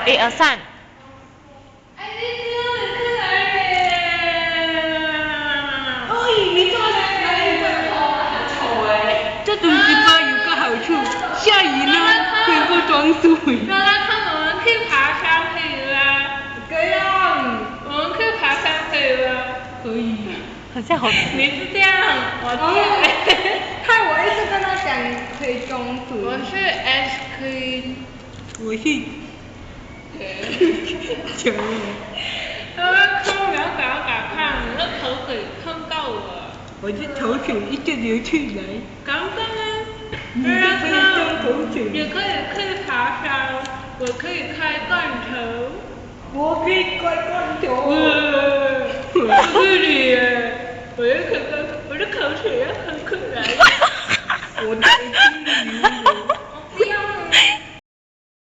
1、2、3。这种直播有个好处，下雨呢可以不装水。那看我们去爬山可以吗？可以啊，我们去爬山可以吗？可以。好像好。你是这样，我是。害我一直跟他讲可以装水。我是 S K。我是。求你。空秒赶看，你的口水碰到我。我的口水一直流出来。刚刚啊。你就不能装口水。也可以去爬山，我可以开罐头。我可以开罐头。不是你耶，我的口水要喷出来了。我的眼睛流。